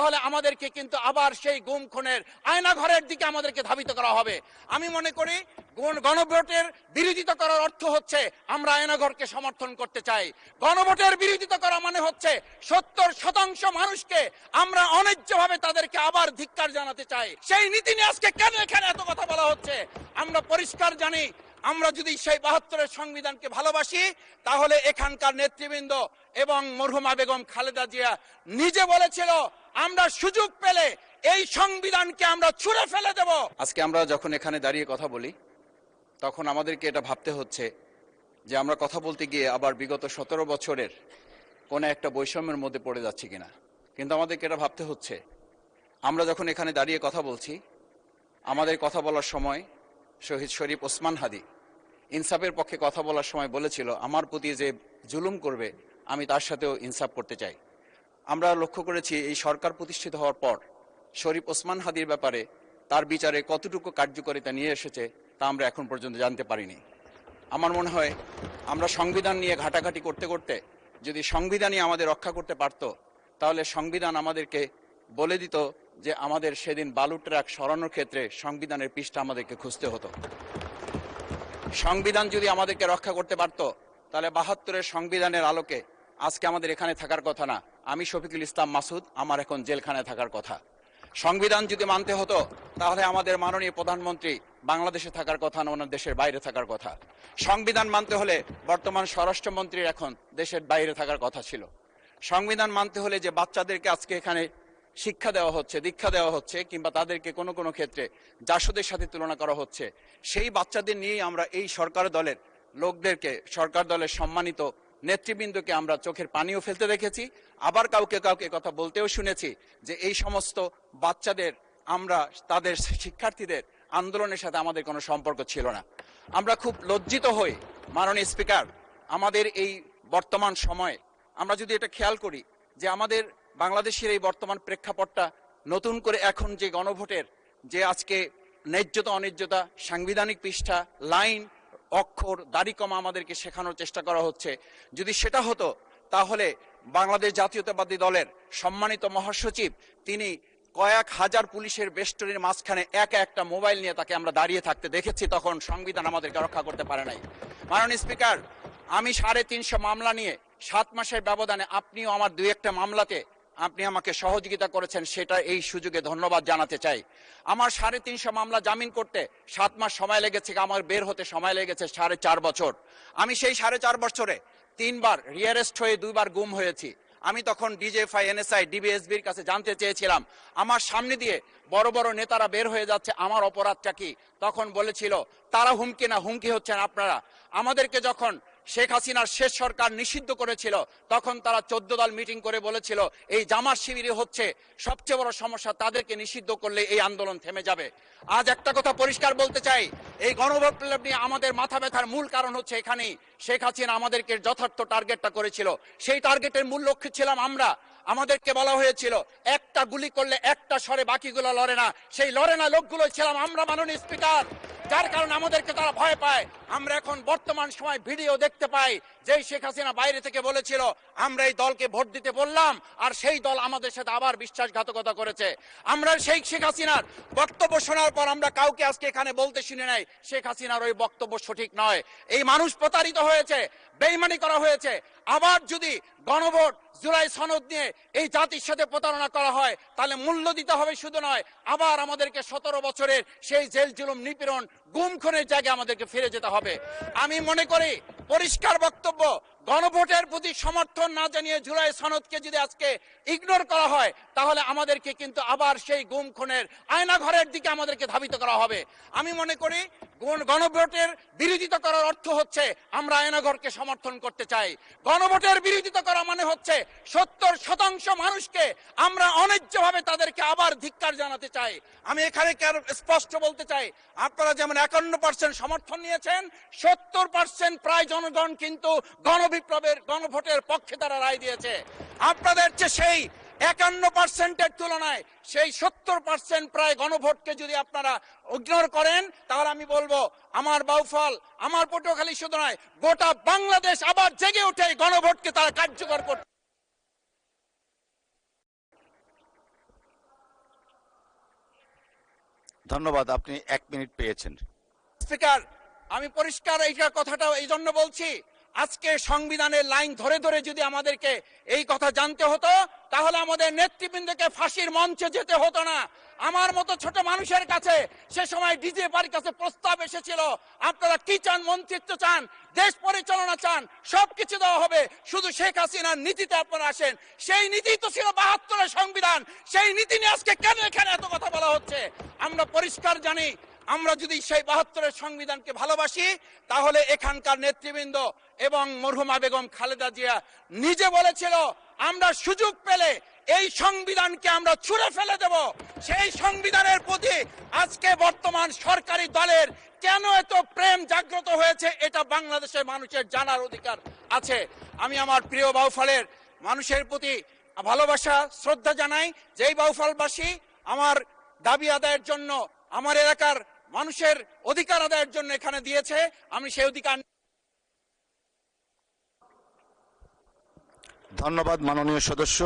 তাহলে আমাদেরকে কিন্তু আবার সেই গুম খুনের আয়নাঘরের দিকে আমাদেরকে ধাবিত করা হবে। আমি মনে করি গণভোটের বিরোধিতা করার অর্থ হচ্ছে আমরা আয়নাঘরকে সমর্থন করতে চাই। গণভোটের বিরোধিতা করা মানে হচ্ছে 70% মানুষকে আমরা অন্যায্যভাবে তাদেরকে আবার ধিক্কার জানাতে চাই। সেই নীতি নিয়ে আজকে কেন এখানে এত কথা বলা হচ্ছে? আমরা পরিষ্কার জানি, আমরা যদি সেই 72-এর সংবিধানকে ভালোবাসি তাহলে এখানকার নেতৃবৃন্দ এবং মরহুমা বেগম খালেদা জিয়া নিজে বলেছিল আমরা সুযোগ পেলে এই সংবিধানকে আমরা ছুঁড়ে ফেলে দেব। আজকে আমরা যখন এখানে দাঁড়িয়ে কথা বলি তখন আমাদেরকে এটা ভাবতে হচ্ছে যে আমরা কথা বলতে গিয়ে আবার বিগত 17 বছরের কোন একটা বৈষম্যের মধ্যে পড়ে যাচ্ছি কিনা। কিন্তু আমাদেরকে এটা ভাবতে হচ্ছে আমরা যখন এখানে দাঁড়িয়ে কথা বলছি, আমাদের কথা বলার সময় শহীদ শরীফ ওসমান হাদি ইনসাফের পক্ষে কথা বলার সময় বলেছিল আমার প্রতি যে জুলুম করবে আমি তার সাথেও ইনসাফ করতে চাই। আমরা লক্ষ্য করেছি এই সরকার প্রতিষ্ঠিত হওয়ার পর শরীফ ওসমান হাদির ব্যাপারে তার বিচারে কতটুকু কার্যকারিতা নিয়ে এসেছে তা আমরা এখন পর্যন্ত জানতে পারিনি। আমার মনে হয় আমরা সংবিধান নিয়ে ঘাটাঘাটি করতে করতে যদি সংবিধানই আমাদের রক্ষা করতে পারত তাহলে সংবিধান আমাদেরকে বলে দিত যে আমাদের সেদিন বালু ট্রাক সরানোর ক্ষেত্রে সংবিধানের পৃষ্ঠা আমাদেরকে খুঁজতে হতো। সংবিধান যদি আমাদেরকে রক্ষা করতে পারত তাহলে 72-এর সংবিধানের আলোকে আজকে আমাদের এখানে থাকার কথা না, আমি শফিকুল ইসলাম মাসুদ আমার এখন জেলখানায় থাকার কথা। সংবিধান যদি মানতে হতো তাহলে আমাদের মাননীয় প্রধানমন্ত্রী বাংলাদেশে থাকার কথা না, ওনার দেশের বাইরে থাকার কথা। সংবিধান মানতে হলে বর্তমান স্বরাষ্ট্রমন্ত্রীর এখন দেশের বাইরে থাকার কথা ছিল। সংবিধান মানতে হলে যে বাচ্চাদেরকে আজকে এখানে শিক্ষা দেওয়া হচ্ছে, দীক্ষা দেওয়া হচ্ছে, কিংবা তাদেরকে কোনো কোনো ক্ষেত্রে জাসদের সাথে তুলনা করা হচ্ছে, সেই বাচ্চাদের নিয়েই আমরা এই সরকার দলের লোকদেরকে, সরকার দলের সম্মানিত নেতৃবৃন্দকে আমরা চোখের পানিও ফেলতে দেখেছি। আবার কাউকে কাউকে কথা বলতেও শুনেছি যে এই সমস্ত বাচ্চাদের আমরা তাদের শিক্ষার্থীদের আন্দোলনের সাথে আমাদের কোনো সম্পর্ক ছিল না। আমরা খুব লজ্জিত হই মাননীয় স্পিকার, আমাদের এই বর্তমান সময়ে আমরা যদি এটা খেয়াল করি যে আমাদের বাংলাদেশের এই বর্তমান প্রেক্ষাপটটা নতুন করে এখন যে গণভোটের যে আজকে ন্যায্যতা অন্যায্যতা, সাংবিধানিক পৃষ্ঠা, লাইন, অক্ষর, দাড়িকমা আমাদেরকে শেখানোর চেষ্টা করা হচ্ছে, যদি সেটা হতো তাহলে বাংলাদেশ জাতীয়তাবাদী দলের সম্মানিত মহাসচিব তিনি কয়েক হাজার পুলিশের বেষ্টনীর মাঝখানে একা একটা মোবাইল নিয়ে তাকে আমরা দাঁড়িয়ে থাকতে দেখেছি, তখন সংবিধান আমাদেরকে রক্ষা করতে পারে নাই। মাননীয় স্পিকার, আমি 350 মামলা নিয়ে 7 মাসের ব্যবধানে, আপনিও আমার 2-1টা মামলাতে আপনি আমাকে সহযোগিতা করেছেন, সেটা এই সুযোগে ধন্যবাদ জানাতে চাই। আমার 350 মামলা জামিন করতে 7 মাস সময় লেগেছে, আমার বের হতে সময় লেগেছে 4.5 বছর। আমি সেই 4.5 বছরে 3 বার রিয়ারেস্ট হয়ে 2 বার গুম হয়েছি। আমি তখন ডিজিএফআই, এনএসআই, ডিবিএসবির কাছে জানতে চেয়েছিলাম আমার সামনে দিয়ে বড় বড় নেতারা বের হয়ে যাচ্ছে, আমার অপরাধটা কি? তখন বলেছিল তারা হুমকি না, হুমকি হচ্ছেন আপনারা। আমাদেরকে যখন শেখ হাসিনার শেষ সরকার নিষিদ্ধ করেছিল তখন তারা 14 দল মিটিং করে বলেছিল এই জামাত শিবিরই হচ্ছে সবচেয়ে বড় সমস্যা, তাদেরকে নিষিদ্ধ করলে এই আন্দোলন থেমে যাবে। আজ একটা কথা পরিষ্কার বলতে চাই, এই গণবিপ্লব নিয়ে আমাদের মাথা ব্যথার মূল কারণ হচ্ছে এখানেই শেখ হাসিনা আমাদেরকে যথার্থ টার্গেটটা করেছিল। সেই টার্গেটের মূল লক্ষ্য ছিলাম আমরা। আমাদেরকে বলা হয়েছিল একটা গুলি করলে একটা সরে বাকিগুলো লড়ে না, সেই লড়ে না লোকগুলো ছিলাম আমরা মাননীয় স্পিকার, যার কারণে আমাদেরকে তারা ভয় পায়। আমরা এখন বর্তমান সময় ভিডিও দেখতে পাই যেই শেখ হাসিনা বাইরে থেকে বলেছিল আমরা এই দলকে ভোট দিতে বললাম আর সেই দল আমাদের সাথে আবার বিশ্বাসঘাতকতা করেছে। আমরা সেই শেখ হাসিনার বক্তব্য শোনার পর আমরা কাউকে আজকে এখানে বলতে শুনে নাই শেখ হাসিনার ওই বক্তব্য সঠিক নয়। এই মানুষ প্রতারিত হয়েছে, বেইমানি করা হয়েছে। আবার যদি গণভোট, জুলাই সনদ নিয়ে এই জাতির সাথে প্রতারণা করা হয় তাহলে মূল্য দিতে হবে শুধু নয়, আবার আমাদেরকে 17 বছরের সেই জেল জুলুম, নিপীড়ন, গুম খুনের জায়গায় আমাদেরকে ফিরে যেতে হবে। আমি মনে করি পরিষ্কার বক্তব্য, গণভোটের প্রতি সমর্থন না জানিয়ে জুলাই সনদকে যদি আজকে ইগনোর করা হয় তাহলে আমাদেরকে কিন্তু আবার সেই গুম খুনের আয়নাঘরের দিকে আমাদেরকে ধাবিত করা হবে। আমি মনে করি গণভোটের বিরোধিতা করার অর্থ হচ্ছে আমরা আয়নাঘরকে সমর্থন করতে চাই। গণভোটের বিরোধিতা করা মানে হচ্ছে 70% মানুষকে আমরা অন্যায্যভাবে তাদেরকে আবার ধিক্কার জানাতে চাই। আমি এখানে স্পষ্ট বলতে চাই, আপনারা যেমন 51% সমর্থন নিয়েছেন, 70% প্রায় জনগণ কিন্তু গণভোটের পক্ষে তারা রায় দিয়েছে। আপনাদের চেয়ে সেই 51%-এর তুলনায় সেই 70% প্রায় গণভোটকে যদি আপনারা ইগনোর করেন তাহলে আমি বলবো আমার বাউফল, আমার পটুয়াখালী শুধু নয় গোটা বাংলাদেশ আবার জেগে উঠে গণভোটকে তারা কার্যকর করতে। ধন্যবাদ, আপনি 1 মিনিট পেয়েছেন। স্পিকার, আমি পরিষ্কার এই কথাটা এই জন্য বলছি, আজকে সংবিধানের লাইন ধরে ধরে যদি আমাদেরকে এই কথা জানতে হতো তাহলে আমাদের নেতৃবৃন্দকে ফাঁসির মঞ্চে যেতে হতো না। আমার মতো ছোট মানুষের কাছে সে সময় ডিজিএফআইর কাছে প্রস্তাব এসেছিল, আপনারা কি চান, মন্ত্রিত্ব চান, দেশ পরিচালনা চান, সবকিছু দেওয়া হবে, শুধু শেখ হাসিনার নীতিতে আপনারা আসেন। সেই নীতি তো ছিল 72-এর সংবিধান, সেই নীতি নিয়ে আজকে কেন এখানে এত কথা বলা হচ্ছে? আমরা পরিষ্কার জানি, আমরা যদি সেই 72-এর সংবিধানকে ভালোবাসি তাহলে এখানকার নেতৃবৃন্দ এবং মরহুমা বেগম খালেদা জিয়া নিজে বলেছিল আমরা সুযোগ পেলে এই সংবিধানকে আমরা ছুঁড়ে ফেলে দেব। সেই সংবিধানের প্রতি আজকে বর্তমান সরকারি দলের কেন এত প্রেম জাগ্রত হয়েছে এটা বাংলাদেশের মানুষের জানার অধিকার আছে। আমি আমার প্রিয় বাউফলের মানুষের প্রতি ভালোবাসা শ্রদ্ধা জানাই। যেই বাউফলবাসী আমার দাবি আদায়ের জন্য, আমার এলাকার মানুষের অধিকার আদায়ের জন্য এখানে দিয়েছে, আমি সেই অধিকার। ধন্যবাদ মাননীয় সদস্য।